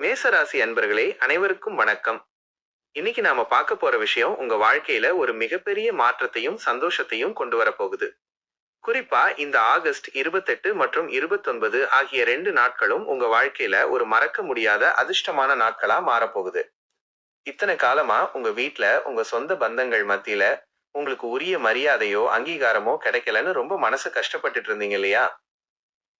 மேசராசி அன்பர்களே, அனைவருக்கும் வணக்கம். இன்னைக்கு நாம பார்க்க போற விஷயம் உங்க வாழ்க்கையில ஒரு மிகப்பெரிய மாற்றத்தையும் சந்தோஷத்தையும் கொண்டு வர போகுது. குறிப்பா இந்த ஆகஸ்ட் 28 மற்றும் 29 ஆகிய 2 நாட்களும் உங்க வாழ்க்கையில ஒரு மறக்க முடியாத அதிர்ஷ்டமான நாட்களா மாறப்போகுது. இத்தனை காலமா உங்க வீட்ல உங்க சொந்த பந்தங்கள் மத்தியில உங்களுக்கு உரிய மரியாதையோ அங்கீகாரமோ கிடைக்கலன்னு ரொம்ப மனசு கஷ்டப்பட்டுட்டு இருந்தீங்க இல்லையா?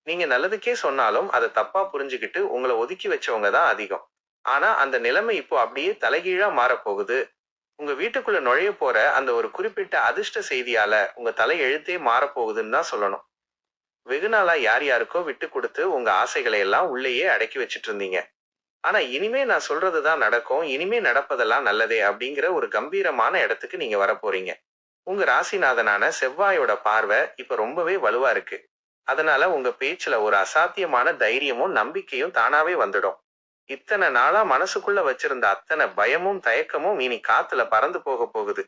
நீங்க நல்லதுக்கே சொன்னாலும் அதை தப்பா புரிஞ்சுகிட்டு உங்களை ஒதுக்கி வச்சவங்க தான் அதிகம். ஆனா அந்த நிலைமை இப்போ அப்படியே தலைகீழா மாறப்போகுது. உங்க வீட்டுக்குள்ள நுழைய போற அந்த ஒரு குறிப்பிட்ட அதிர்ஷ்ட செய்தியால உங்க தலை எழுத்தே மாறப்போகுதுன்னு தான் சொல்லணும். வெகு நாளா யார் யாருக்கோ விட்டு கொடுத்து உங்க ஆசைகளை எல்லாம் உள்ளேயே அடக்கி வச்சிட்டு இருந்தீங்க. ஆனா இனிமே நான் சொல்றதுதான் நடக்கும், இனிமே நடப்பதெல்லாம் நல்லதே அப்படிங்கிற ஒரு கம்பீரமான இடத்துக்கு நீங்க வரப்போறீங்க. உங்க ராசிநாதனான செவ்வாயோட பார்வை இப்ப ரொம்பவே வலுவா இருக்கு. அதனால உங்க பேச்சுல ஒரு அசாத்தியமான தைரியமும் நம்பிக்கையும் தானாவே வந்துடும். இத்தனை நாளா மனசுக்குள்ள வச்சிருந்த அத்தனை பயமும் தயக்கமும் இனி காத்துல பறந்து போக போகுது.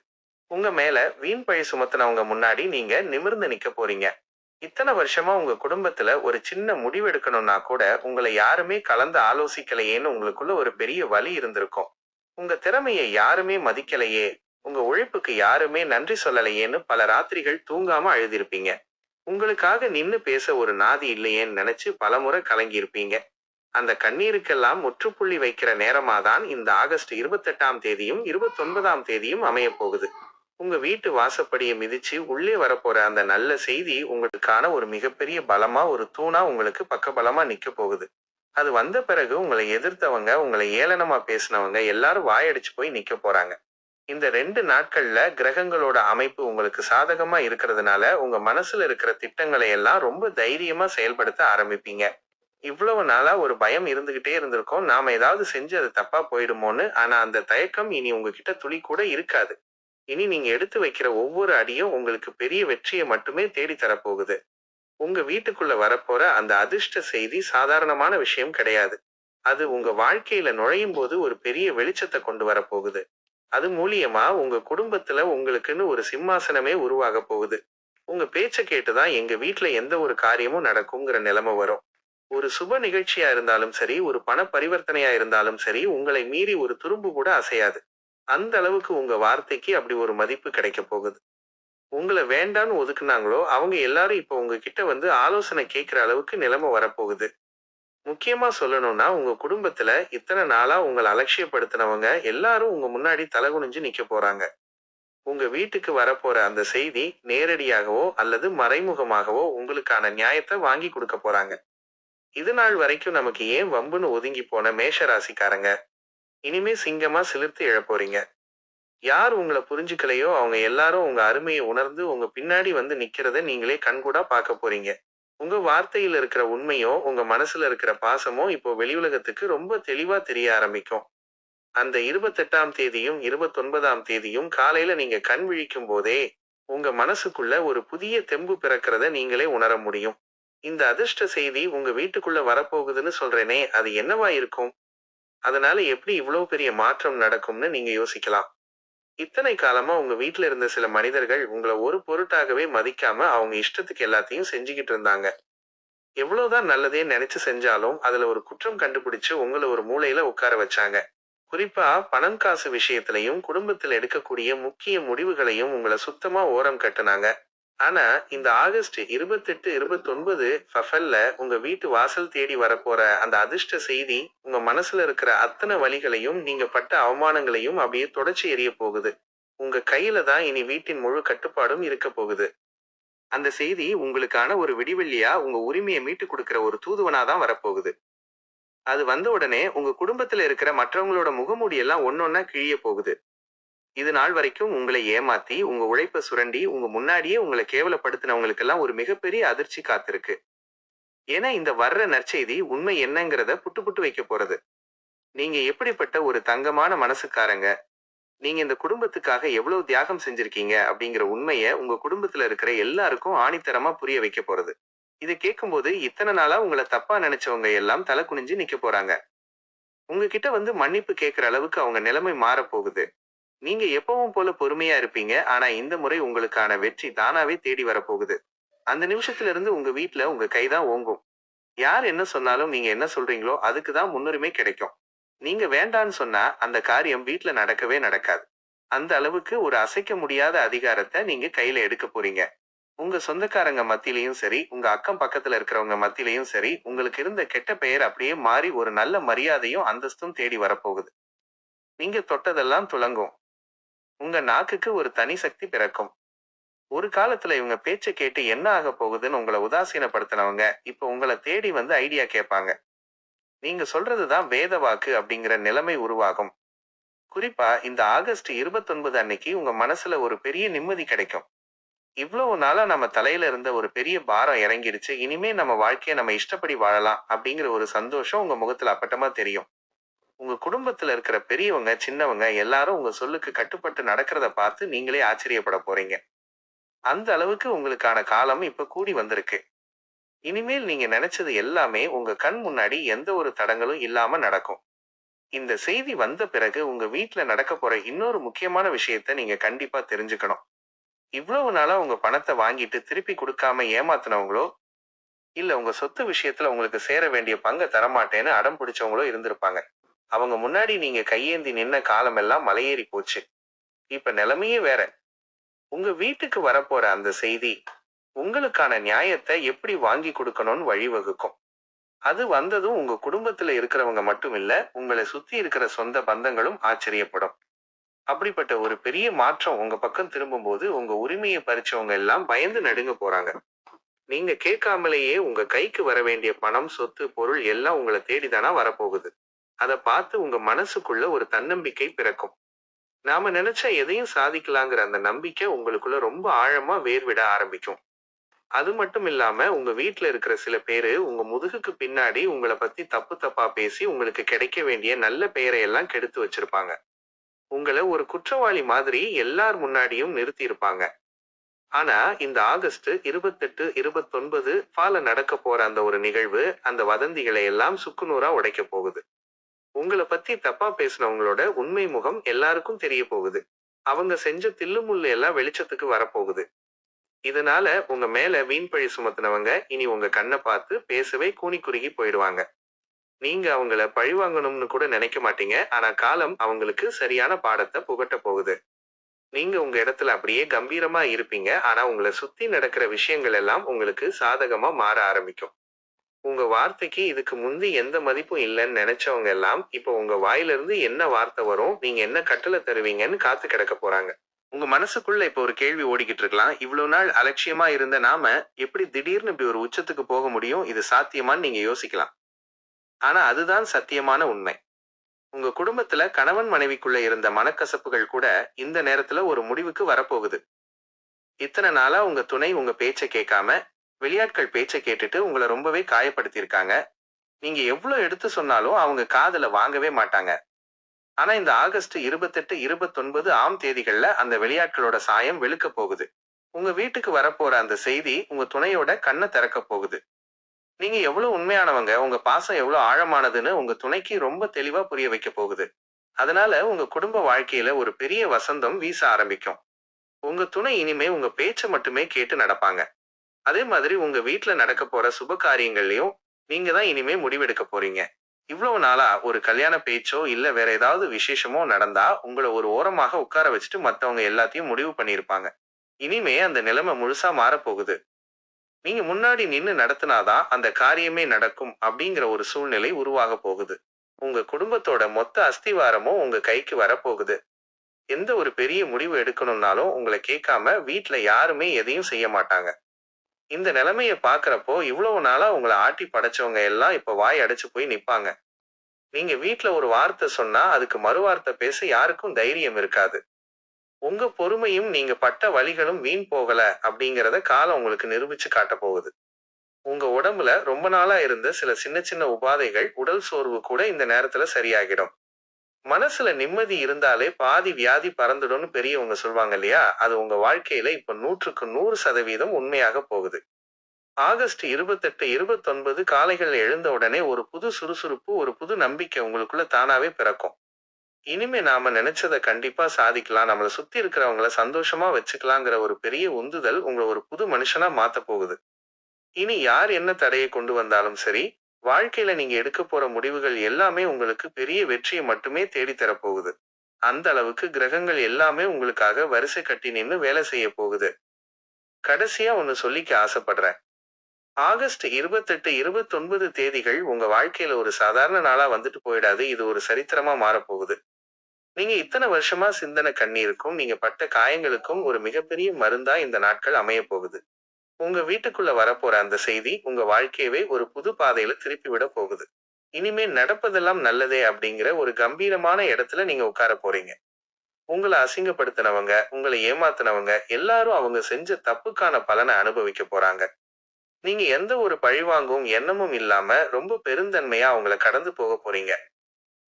உங்க மேல வீண் பழி சுமத்துனவங்க முன்னாடி நீங்க நிமிர்ந்து நிக்க போறீங்க. இத்தனை வருஷமா உங்க குடும்பத்துல ஒரு சின்ன முடிவெடுக்கணும்னா கூட உங்களை யாருமே கலந்து ஆலோசிக்கலையேன்னு உங்களுக்குள்ள ஒரு பெரிய வலி இருந்திருக்கும். உங்க திறமையை யாருமே மதிக்கலையே, உங்க உழைப்புக்கு யாருமே நன்றி சொல்லலையேன்னு பல ராத்திரிகள் தூங்காம அழுதிருப்பீங்க. உங்களுக்காக நின்னு பேச ஒரு நாதி இல்லையேன்னு நினைச்சு பலமுறை கலங்கியிருப்பீங்க. அந்த கண்ணீருக்கெல்லாம் முற்றுப்புள்ளி வைக்கிற நேரமாதான் இந்த ஆகஸ்ட் 28ஆம் தேதியும் 29ஆம் தேதியும் அமைய போகுது. உங்க வீட்டு வாசப்படியை மிதிச்சு உள்ளே வரப்போற அந்த நல்ல செய்தி உங்களுக்கான ஒரு மிகப்பெரிய பலமா, ஒரு தூணா உங்களுக்கு பக்கபலமா நிக்க போகுது. அது வந்த பிறகு உங்களை எதிர்த்தவங்க, உங்களை ஏளனமா பேசினவங்க எல்லாரும் வாயடிச்சு போய் நிக்க போறாங்க. இந்த 2 நாட்கள்ல கிரகங்களோட அமைப்பு உங்களுக்கு சாதகமா இருக்கிறதுனால உங்க மனசுல இருக்கிற திட்டங்களை எல்லாம் ரொம்ப தைரியமா செயல்படுத்த ஆரம்பிப்பீங்க. இவ்வளவு நாளா ஒரு பயம் இருந்துகிட்டே இருந்திருக்கும், நாம ஏதாவது செஞ்சு அது தப்பா போயிடுமோன்னு. ஆனா அந்த தயக்கம் இனி உங்ககிட்ட துளி கூட இருக்காது. இனி நீங்க எடுத்து வைக்கிற ஒவ்வொரு அடியும் உங்களுக்கு பெரிய வெற்றியை மட்டுமே தேடி தரப்போகுது. உங்க வீட்டுக்குள்ள வரப்போற அந்த அதிர்ஷ்ட செய்தி சாதாரணமான விஷயம் கிடையாது. அது உங்க வாழ்க்கையில நுழையும் போது ஒரு பெரிய வெளிச்சத்தை கொண்டு வரப்போகுது. அது மூலியமா உங்க குடும்பத்துல உங்களுக்குன்னு ஒரு சிம்மாசனமே உருவாக போகுது. உங்க பேச்ச கேட்டுதான் எங்க வீட்ல எந்த ஒரு காரியமும் நடக்குங்கிற நிலைமை வரும். ஒரு சுப நிகழ்ச்சியா இருந்தாலும் சரி, ஒரு பண பரிவர்த்தனையா இருந்தாலும் சரி, உங்களை மீறி ஒரு துரும்பு கூட அசையாது. அந்த அளவுக்கு உங்க வார்த்தைக்கு அப்படி ஒரு மதிப்பு கிடைக்க போகுது. உங்களை வேண்டான்னு ஒதுக்குனாங்களோ அவங்க எல்லாரும் இப்ப உங்ககிட்ட வந்து ஆலோசனை கேட்கிற அளவுக்கு நிலைமை வரப்போகுது. முக்கியமா சொல்லணும்னா உங்க குடும்பத்துல இத்தனை நாளா உங்களை அலட்சியப்படுத்தினவங்க எல்லாரும் உங்க முன்னாடி தலகுனிஞ்சு நிக்க போறாங்க. உங்க வீட்டுக்கு வரப்போற அந்த செய்தி நேரடியாகவோ அல்லது மறைமுகமாகவோ உங்களுக்கான நியாயத்தை வாங்கி கொடுக்க போறாங்க. இது நாள் வரைக்கும் நமக்கு ஏன் வம்புன்னு ஒதுங்கி போன மேஷ ராசிக்காரங்க இனிமே சிங்கமா சிலிர்த்து எழப்போறீங்க. யார் உங்களை புரிஞ்சுக்கலையோ அவங்க எல்லாரும் உங்க அருமையை உணர்ந்து உங்க பின்னாடி வந்து நிக்கிறத நீங்களே கண்கூடா பார்க்க போறீங்க. உங்க வார்த்தையில இருக்கிற உண்மையோ உங்க மனசுல இருக்கிற பாசமோ இப்போ வெளி உலகத்துக்கு ரொம்ப தெளிவா தெரிய ஆரம்பிக்கும். அந்த 28ஆம் தேதியும் 29ஆம் தேதியும் காலையில நீங்க கண் விழிக்கும் போதே உங்க மனசுக்குள்ள ஒரு புதிய தெம்பு பிறக்கிறத நீங்களே உணர முடியும். இந்த அதிர்ஷ்ட செய்தி உங்க வீட்டுக்குள்ள வரப்போகுதுன்னு சொல்றேனே, அது என்னவா இருக்கும்? அதனால எப்படி இவ்வளவு பெரிய மாற்றம் நடக்கும்னு நீங்க யோசிக்கலாம். இத்தனை காலமா உங்க வீட்ல இருந்த சில மனிதர்கள் உங்களை ஒரு பொருட்டாகவே மதிக்காம அவங்க இஷ்டத்துக்கு எல்லாத்தையும் செஞ்சுக்கிட்டு இருந்தாங்க. எவ்வளவுதான் நல்லதே நினைச்சு செஞ்சாலும் அதுல ஒரு குற்றம் கண்டுபிடிச்சு உங்களை ஒரு மூலையில உட்கார வச்சாங்க. குறிப்பா பணம் காசு விஷயத்திலையும் குடும்பத்தில் எடுக்கக்கூடிய முக்கிய முடிவுகளையும் உங்களை சுத்தமா ஓரம் கட்டுனாங்க. ஆனா இந்த ஆகஸ்ட் 28, 29 ஃபஃபல்ல உங்க வீட்டு வாசல் தேடி வரப்போற அந்த அதிர்ஷ்ட செய்தி உங்க மனசுல இருக்கிற அத்தனை வலிகளையும் நீங்க பட்ட அவமானங்களையும் அப்படியே தொடச்சி எறிய போகுது. உங்க கையில தான் இனி வீட்டின் முழு கட்டுப்பாடும் இருக்க போகுது. அந்த செய்தி உங்களுக்கான ஒரு விடிவெள்ளியா உங்க உரிமையை மீட்டு கொடுக்கிற ஒரு தூதுவனாதான் வரப்போகுது. அது வந்த உடனே உங்க குடும்பத்துல இருக்கிற மற்றவங்களோட முகமூடி எல்லாம் ஒன்னொன்னா கிழிய போகுது. இது நாள் வரைக்கும் உங்களை ஏமாத்தி உங்க உழைப்ப சுரண்டி உங்க முன்னாடியே உங்களை கேவலப்படுத்தினவங்களுக்கெல்லாம் ஒரு மிகப்பெரிய அதிர்ச்சி காத்திருக்கு. ஏன்னா இந்த வர்ற நற்செய்தி உண்மை என்னங்கிறத புட்டு புட்டு வைக்க போறது. நீங்க எப்படிப்பட்ட ஒரு தங்கமான மனசுக்காரங்க, நீங்க இந்த குடும்பத்துக்காக எவ்வளவு தியாகம் செஞ்சிருக்கீங்க அப்படிங்கிற உண்மைய உங்க குடும்பத்துல இருக்கிற எல்லாருக்கும் ஆணித்தரமா புரிய வைக்க போறது. இதை கேட்கும்போது இத்தனை நாளா உங்களை தப்பா நினைச்சவங்க எல்லாம் தலை குனிஞ்சு நிக்க போறாங்க. உங்ககிட்ட வந்து மன்னிப்பு கேட்கிற அளவுக்கு அவங்க நிலைமை மாறப் போகுது. நீங்க எப்பவும் போல பொறுமையா இருப்பீங்க. ஆனா இந்த முறை உங்களுக்கான வெற்றி தானாவே தேடி வரப்போகுது. அந்த நிமிஷத்துல இருந்து உங்க வீட்ல உங்க கைதான் ஓங்கும். யார் என்ன சொன்னாலும் நீங்க என்ன சொல்றீங்களோ அதுக்கு தான் முன்னுரிமை கிடைக்கும். நீங்க வேண்டான்னு சொன்னா அந்த காரியம் வீட்ல நடக்கவே நடக்காது. அந்த அளவுக்கு ஒரு அசைக்க முடியாத அதிகாரத்த நீங்க கையில எடுக்க போறீங்க. உங்க சொந்தக்காரங்க மத்தியிலயும் சரி, உங்க அக்கம் பக்கத்துல இருக்கிறவங்க மத்தியிலயும் சரி, உங்களுக்கு இருந்த கெட்ட பெயர் அப்படியே மாறி ஒரு நல்ல மரியாதையும், அந்தஸ்தும் தேடி வரப்போகுது. நீங்க தொட்டதெல்லாம் துலங்கும். உங்க நாக்குக்கு ஒரு தனி சக்தி பிறக்கும். ஒரு காலத்துல இவங்க பேச்ச கேட்டு என்ன ஆகப் போகுதுன்னு உங்கள உதாசீனப்படுத்தினவங்க, இப்ப உங்கள தேடி வந்து ஐடியா கேட்பாங்க. நீங்க சொல்றதுதான் வேத வாக்கு அப்படிங்கிற நிலைமை உருவாகும். குறிப்பா இந்த ஆகஸ்ட் 29 அன்னைக்கு உங்க மனசுல ஒரு பெரிய நிம்மதி கிடைக்கும். இவ்வளவு நாளா நம்ம தலையில இருந்த ஒரு பெரிய பாரம் இறங்கிடுச்சு. இனிமே நம்ம வாழ்க்கைய நம்ம இஷ்டப்படி வாழலாம் அப்படிங்கிற ஒரு சந்தோஷம் உங்க முகத்துல அப்பட்டமா தெரியும். உங்க குடும்பத்துல இருக்கிற பெரியவங்க, சின்னவங்க எல்லாரும் உங்க சொல்லுக்கு கட்டுப்பட்டு நடக்கிறத பார்த்து நீங்களே ஆச்சரியப்பட போறீங்க. அந்த அளவுக்கு உங்களுக்கான காலம் இப்ப கூடி வந்திருக்கு. இனிமேல் நீங்க நினைச்சது எல்லாமே உங்க கண் முன்னாடி எந்த ஒரு தடங்களும் இல்லாம நடக்கும். இந்த செய்தி வந்த பிறகு உங்க வீட்ல நடக்க போற இன்னொரு முக்கியமான விஷயத்த நீங்க கண்டிப்பா தெரிஞ்சுக்கணும். இவ்வளவு நாளா உங்க பணத்த வாங்கிட்டு திருப்பி குடுக்காம ஏமாத்துனவங்களோ, இல்ல உங்க சொத்து விஷயத்துல உங்களுக்கு சேர வேண்டிய பங்க தரமாட்டேன்னு அடம் பிடிச்சவங்களோ இருந்திருப்பாங்க. அவங்க முன்னாடி நீங்க கையேந்தி நின்ன காலமெல்லாம் மலையேறி போச்சு. இப்ப நிலைமையே வேற. உங்க வீட்டுக்கு வரப்போற அந்த செய்தி, உங்களுக்கான நியாயத்த எப்படி வாங்கி கொடுக்கணும்னு வழிவகுக்கும். அது வந்ததும் உங்க குடும்பத்துல இருக்கிறவங்க மட்டும் இல்ல, உங்களை சுத்தி இருக்கிற சொந்த பந்தங்களும் ஆச்சரியப்படும். அப்படிப்பட்ட ஒரு பெரிய மாற்றம் உங்க பக்கம் திரும்பும்போது உங்க உரிமையை பறிச்சவங்க எல்லாம் பயந்து நடுங்க போறாங்க. நீங்க கேட்காமலேயே உங்க கைக்கு வர வேண்டிய பணம், சொத்து, பொருள் எல்லாம் உங்களை தேடிதானா வரப்போகுது. அத பார்த்து உங்க மனசுக்குள்ள ஒரு தன்னம்பிக்கை பிறக்கும். நாம நினைச்ச எதையும் சாதிக்கலாங்கிற அந்த நம்பிக்கை உங்களுக்குள்ள ரொம்ப ஆழமா வேர்விட ஆரம்பிக்கும். அது மட்டும் இல்லாம உங்க வீட்ல இருக்கிற சில பேரு உங்க முதுகுக்கு பின்னாடி உங்களை பத்தி தப்பு தப்பா பேசி உங்களுக்கு கிடைக்க வேண்டிய நல்ல பெயரை எல்லாம் கெடுத்து வச்சிருப்பாங்க. உங்கள ஒரு குற்றவாளி மாதிரி எல்லார் முன்னாடியும் நிறுத்தி இருப்பாங்க. ஆனா இந்த ஆகஸ்ட் 28, 29 நடக்க போற அந்த ஒரு நிகழ்வு அந்த வதந்திகளை எல்லாம் சுக்குநூறா உடைக்க போகுது. உங்கள பத்தி தப்பா பேசினவங்களோட உண்மை முகம் எல்லாருக்கும் தெரிய போகுது. அவங்க செஞ்ச தில்லுமுள்ளு எல்லாம் வெளிச்சத்துக்கு வரப்போகுது. இதனால உங்க மேல வீண்பழி சுமத்துனவங்க இனி உங்க கண்ண பார்த்து பேசவே கூனி குறுகி போயிடுவாங்க. நீங்க அவங்கள பழிவாங்கணும்னு கூட நினைக்க மாட்டீங்க. ஆனா காலம் அவங்களுக்கு சரியான பாடத்தை புகட்ட போகுது. நீங்க உங்க இடத்துல அப்படியே கம்பீரமா இருப்பீங்க. ஆனா உங்கள சுத்தி நடக்கிற விஷயங்கள் எல்லாம் உங்களுக்கு சாதகமா மாற ஆரம்பிக்கும். உங்க வார்த்தைக்கு இதுக்கு முந்தி எந்த மதிப்பும் இல்லைன்னு நினைச்சவங்க எல்லாம் இப்ப உங்க வாயிலிருந்து என்ன வார்த்தை வரும், நீங்க என்ன கட்டளை தருவீங்கன்னு காத்து கிடக்க போறாங்க. உங்க மனசுக்குள்ள இப்ப ஒரு கேள்வி ஓடிக்கிட்டு இருக்கலாம். இவ்வளவு நாள் அலட்சியமா இருந்த நாம எப்படி திடீர்னு இப்படி ஒரு உச்சத்துக்கு போக முடியும்? இது சாத்தியமான்னு நீங்க யோசிக்கலாம். ஆனா அதுதான் சத்தியமான உண்மை. உங்க குடும்பத்துல கணவன் மனைவிக்குள்ள இருந்த மனக்கசப்புகள் கூட இந்த நேரத்துல ஒரு முடிவுக்கு வரப்போகுது. இத்தனை நாளா உங்க துணை உங்க பேச்ச கேட்காம, வெளியாட்கள் பேச்ச கேட்டுட்டு உங்களை ரொம்பவே காயப்படுத்தியிருக்காங்க. நீங்க எவ்வளவு எடுத்து சொன்னாலும் அவங்க காதுல வாங்கவே மாட்டாங்க. ஆனா இந்த ஆகஸ்ட் 28, 29 தேதிகள்ல அந்த வெளியாட்களோட சாயம் வெளுக்க போகுது. உங்க வீட்டுக்கு வரப்போற அந்த செய்தி உங்க துணையோட கண்ணை திறக்க போகுது. நீங்க எவ்வளவு உண்மையானவங்க, உங்க பாசம் எவ்வளவு ஆழமானதுன்னு உங்க துணைக்கு ரொம்ப தெளிவா புரிய வைக்க போகுது. அதனால உங்க குடும்ப வாழ்க்கையில ஒரு பெரிய வசந்தம் வீச ஆரம்பிக்கும். உங்க துணை இனிமே உங்க பேச்ச மட்டுமே கேட்டு நடப்பாங்க. அதே மாதிரி உங்க வீட்ல நடக்க போற சுப காரியங்கள்லயும் நீங்க தான் இனிமே முடிவெடுக்க போறீங்க. இவ்வளவு நாளா ஒரு கல்யாண பேச்சோ இல்ல வேற ஏதாவது விசேஷமோ நடந்தா உங்களை ஒரு ஓரமாக உட்கார வச்சுட்டு மத்தவங்க எல்லாத்தையும் முடிவு பண்ணிருப்பாங்க. இனிமே அந்த நிலைமை முழுசா மாறப்போகுது. நீங்க முன்னாடி நின்னு நடத்தினாதான் அந்த காரியமே நடக்கும் அப்படிங்கிற ஒரு சூழ்நிலை உருவாக போகுது. உங்க குடும்பத்தோட மொத்த அஸ்திவாரமும் உங்க கைக்கு வரப்போகுது. எந்த ஒரு பெரிய முடிவு எடுக்கணும்னாலும் உங்களை கேட்காம வீட்ல யாருமே எதையும் செய்ய மாட்டாங்க. இந்த நிலைமைய பாக்குறப்போ இவ்வளவு நாளா உங்களை ஆட்டி படைச்சவங்க எல்லாம் இப்ப வாய் அடைச்சு போய் நிப்பாங்க. நீங்க வீட்ல ஒரு வார்த்தை சொன்னா அதுக்கு மறு வார்த்தை பேச யாருக்கும் தைரியம் இருக்காது. உங்க பொறுமையும் நீங்க பட்ட வலிகளும் வீண் போகல அப்படிங்கறத காலம் உங்களுக்கு நிரூபிச்சு காட்ட போகுது. உங்க உடம்புல ரொம்ப நாளா இருந்த சில சின்ன சின்ன உபாதைகள், உடல் சோர்வு கூட இந்த நேரத்துல சரியாகிடும். மனசுல நிம்மதி இருந்தாலே பாதி வியாதி பறந்துடும்னு பெரியவங்க சொல்வாங்க இல்லையா? அது உங்க வாழ்க்கையில இப்ப 100க்கு 100% உண்மையாக போகுது. ஆகஸ்ட் 28, 29 காலைகள் எழுந்த உடனே ஒரு புது சுறுசுறுப்பு, ஒரு புது நம்பிக்கை உங்களுக்குள்ள தானாவே பிறக்கும். இனிமே நாம நினைச்சத கண்டிப்பா சாதிக்கலாம், நம்மள சுத்தி இருக்கிறவங்கள சந்தோஷமா வச்சுக்கலாங்கிற ஒரு பெரிய உந்துதல் உங்களை ஒரு புது மனுஷனா மாத்த போகுது. இனி யார் என்ன தடையை கொண்டு வந்தாலும் சரி, வாழ்க்கையில நீங்க எடுக்க போற முடிவுகள் எல்லாமே உங்களுக்கு பெரிய வெற்றியை மட்டுமே தேடித் தரப்போகுது. அந்த அளவுக்கு கிரகங்கள் எல்லாமே உங்களுக்காக வரிசை கட்டி நின்னு வேலை செய்ய போகுது. கடைசியா ஒண்ணு சொல்லிக்க ஆசைப்படுறேன். ஆகஸ்ட் 28, 29 தேதிகள் உங்க வாழ்க்கையில ஒரு சாதாரண நாளா வந்துட்டு போயிடாது. இது ஒரு சரித்திரமா மாறப்போகுது. நீங்க இத்தன வருஷமா சிந்தின கண்ணீருக்கும், நீங்க பட்ட காயங்களுக்கும் ஒரு மிகப்பெரிய மருந்தா இந்த நாட்கள் அமையப் போகுது. உங்க வீட்டுக்குள்ள வரப்போற அந்த செய்தி உங்க வாழ்க்கையவே ஒரு புது பாதையில திருப்பி விட போகுது. இனிமே நடப்பதெல்லாம் நல்லதே அப்படிங்கிற ஒரு கம்பீரமான இடத்துல நீங்க உட்கார போறீங்க. உங்கள அசிங்கப்படுத்தினவங்க, உங்களை ஏமாத்துனவங்க எல்லாரும் அவங்க செஞ்ச தப்புக்கான பலனை அனுபவிக்க போறாங்க. நீங்க எந்த ஒரு பழிவாங்கும் எண்ணமும் இல்லாம ரொம்ப பெருந்தன்மையா அவங்கள கடந்து போக போறீங்க.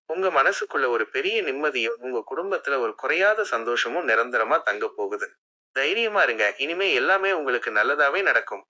உங்க மனசுக்குள்ள ஒரு பெரிய நிம்மதியும், உங்க குடும்பத்துல ஒரு குறையாத சந்தோஷமும் நிரந்தரமா தங்க போகுது. தைரியமா இருங்க. இனிமே எல்லாமே உங்களுக்கு நல்லதாவே நடக்கும்.